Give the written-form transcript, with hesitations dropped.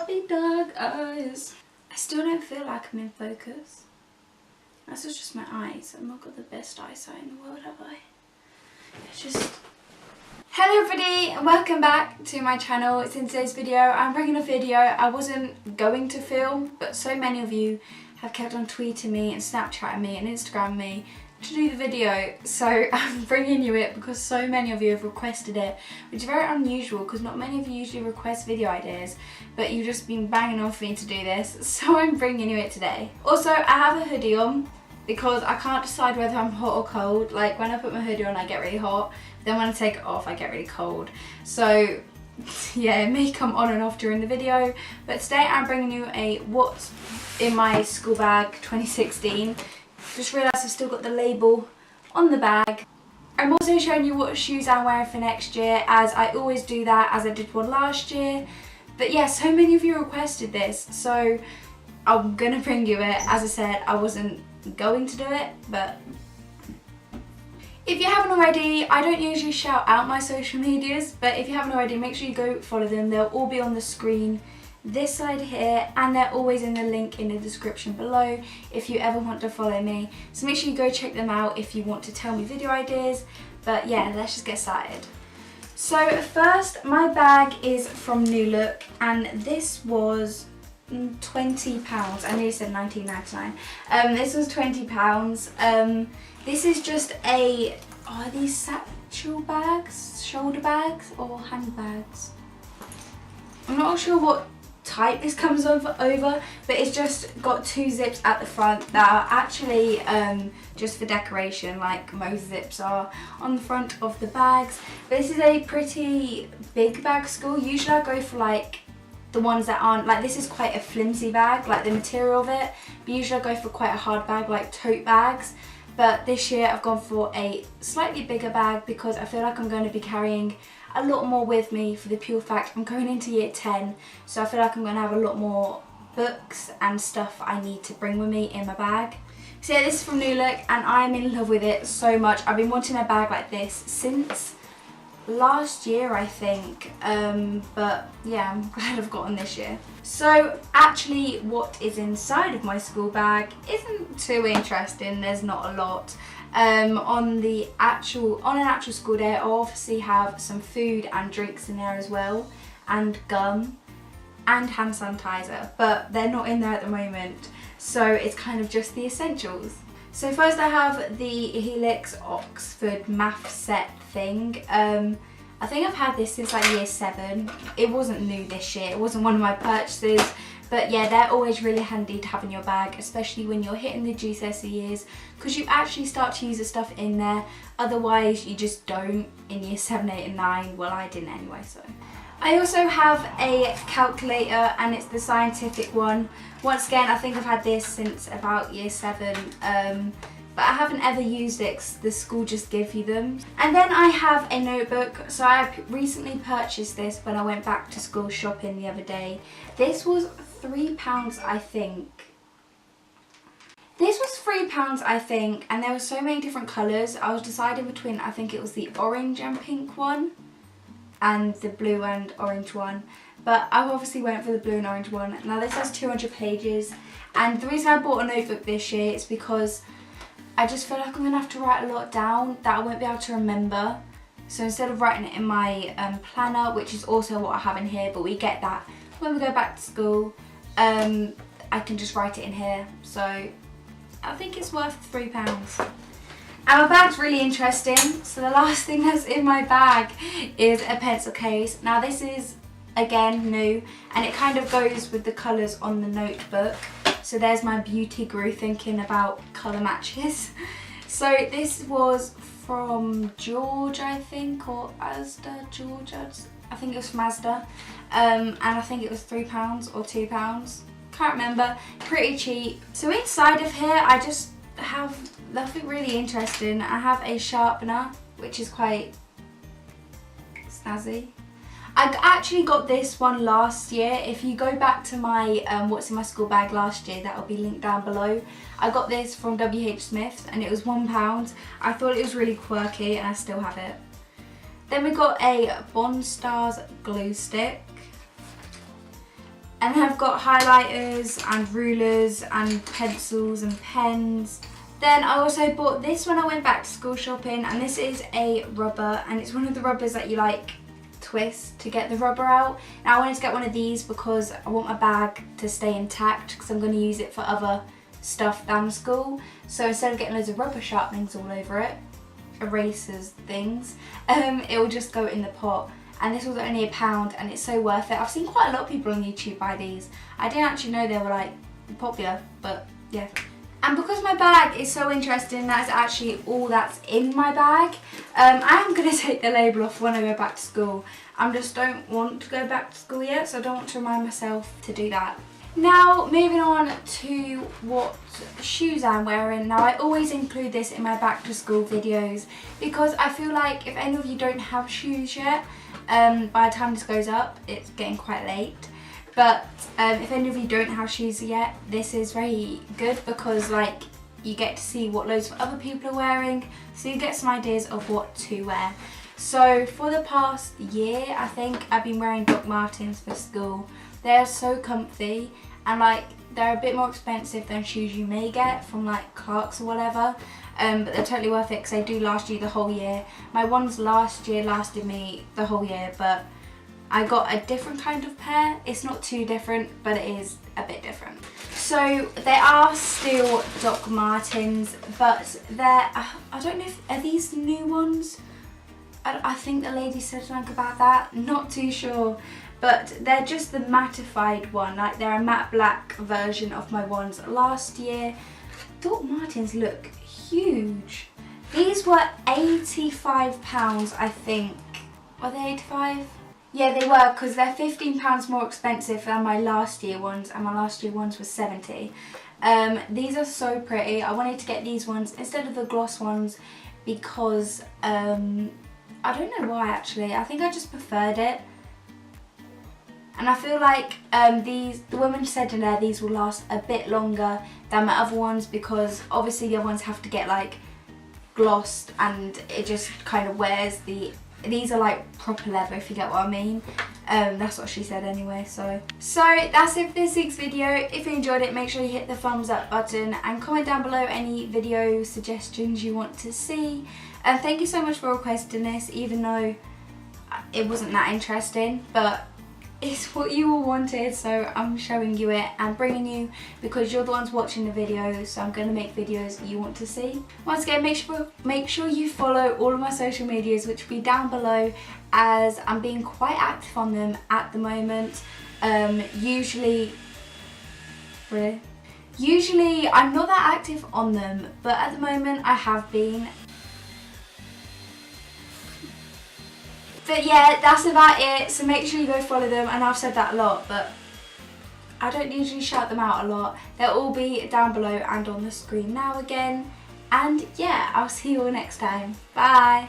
big dark eyes. I still don't feel like I'm in focus. That's just my eyes. I've not got the best eyesight in the world, have I? It's just... Hello everybody and welcome back to my channel. It's in today's video. I'm bringing a video I wasn't going to film, but so many of you have kept on tweeting me and Snapchatting me and Instagramming me to do the video, so I'm bringing you it because so many of you have requested it, which is very unusual because not many of you usually request video ideas, but you've just been banging on for me to do this, so I'm bringing you it today. Also, I have a hoodie on because I can't decide whether I'm hot or cold. Like when I put my hoodie on I get really hot, then when I take it off I get really cold. So yeah, it may come on and off during the video, but today I'm bringing you a what's in my school bag 2016. Just realised I've still got the label on the bag. I'm also showing you what shoes I'm wearing for next year, as I always do that, as I did one last year. But yeah, so many of you requested this, so I'm gonna bring you it. As I said, I wasn't going to do it, but if you haven't already, I don't usually shout out my social medias, but if you haven't already, make sure you go follow them. They'll all be on the screen this side here, and they're always in the link in the description below if you ever want to follow me. So make sure you go check them out if you want to tell me video ideas. But yeah, let's just get started. So first, my bag is from New Look, and this was £20. I nearly said £19.99. This was £20. This is just a, are these satchel bags, shoulder bags, or handbags? I'm not sure what type this comes over, but it's just got two zips at the front that are actually just for decoration, like most zips are on the front of the bags. But this is a pretty big bag for school. Usually I go for like the ones that aren't, like this is quite a flimsy bag, like the material of it, but usually I go for quite a hard bag, like tote bags. But this year I've gone for a slightly bigger bag because I feel like I'm going to be carrying a lot more with me, for the pure fact I'm going into year 10, so I feel like I'm going to have a lot more books and stuff I need to bring with me in my bag. So yeah, this is from New Look and I'm in love with it so much. I've been wanting a bag like this since last year, I think, but yeah, I'm glad I've gotten this year. So actually what is inside of my school bag isn't too interesting. There's not a lot. On an actual school day, I'll obviously have some food and drinks in there as well, and gum and hand sanitizer, but they're not in there at the moment, so it's kind of just the essentials. So first I have the Helix Oxford math set thing. I think I've had this since like year 7. It wasn't new this year, it wasn't one of my purchases. But yeah, they're always really handy to have in your bag, especially when you're hitting the GCSE years, because you actually start to use the stuff in there. Otherwise, you just don't in year 7, 8 and 9. Well, I didn't anyway, so. I also have a calculator, and it's the scientific one. Once again, I think I've had this since about year 7. But I haven't ever used it because the school just give you them. And then I have a notebook. So I recently purchased this when I went back to school shopping the other day. This was £3, I think. This was £3, I think, and there were so many different colours. I was deciding between, I think it was the orange and pink one and the blue and orange one. But I obviously went for the blue and orange one. Now this has 200 pages, and the reason I bought a notebook this year is because I just feel like I'm going to have to write a lot down that I won't be able to remember. So instead of writing it in my planner, which is also what I have in here, but we get that when we go back to school, I can just write it in here. So I think it's worth £3. And my bag's really interesting. So the last thing that's in my bag is a pencil case. Now this is, again, new, and it kind of goes with the colours on the notebook. So there's my beauty guru thinking about colour matches. So this was from George, I think, or Asda, George, I think it was from Asda. And I think it was £3 or £2. Can't remember, pretty cheap. So inside of here I just have nothing really interesting. I have a sharpener, which is quite snazzy. I actually got this one last year. If you go back to my what's in my school bag last year, that will be linked down below. I got this from WH Smith's and it was £1. I thought it was really quirky and I still have it. Then we got a Bond Stars glue stick. And then I've got highlighters and rulers and pencils and pens. Then I also bought this when I went back to school shopping, and this is a rubber, and it's one of the rubbers that you like twist to get the rubber out. Now I wanted to get one of these because I want my bag to stay intact because I'm going to use it for other stuff than school. So instead of getting loads of rubber sharpenings all over it, erasers things, it will just go in the pot. And this was only £1 and it's so worth it. I've seen quite a lot of people on YouTube buy these. I didn't actually know they were like popular, but yeah. And because my bag is so interesting, that's actually all that's in my bag. I am going to take the label off when I go back to school. I just don't want to go back to school yet, so I don't want to remind myself to do that. Now, moving on to what shoes I'm wearing. Now, I always include this in my back to school videos because I feel like if any of you don't have shoes yet, by the time this goes up, it's getting quite late. But if any of you don't have shoes yet, this is very good because like you get to see what loads of other people are wearing, so you get some ideas of what to wear. So for the past year, I think I've been wearing Doc Martens for school. They're so comfy and like they're a bit more expensive than shoes you may get from like Clarks or whatever. But they're totally worth it because they do last you the whole year. My ones last year lasted me the whole year, but I got a different kind of pair. It's not too different, but it is a bit different. So they are still Doc Martens, but they're, I don't know if, are these new ones? I think the lady said something about that, not too sure. But they're just the mattified one, like they're a matte black version of my ones last year. Doc Martens look huge. These were £85, I think. Were they 85? Yeah, they were, because they're £15 more expensive than my last year ones, and my last year ones were 70. These are so pretty. I wanted to get these ones instead of the gloss ones because I don't know why actually. I think I just preferred it. And I feel like the woman said in there these will last a bit longer than my other ones because obviously the other ones have to get like glossed and it just kind of wears the... These are like proper leather, if you get what I mean. That's what she said anyway. So that's it for this week's video. If you enjoyed it, make sure you hit the thumbs up button and comment down below any video suggestions you want to see. And thank you so much for requesting this, even though it wasn't that interesting, but it's what you all wanted, so I'm showing you it and bringing you because you're the ones watching the video, so I'm going to make videos you want to see. Once again, make sure you follow all of my social medias, which will be down below, as I'm being quite active on them at the moment. Usually I'm not that active on them, but at the moment I have been. But yeah, that's about it, so make sure you go follow them, and I've said that a lot, but I don't usually shout them out a lot. They'll all be down below and on the screen now again, and yeah, I'll see you all next time. Bye!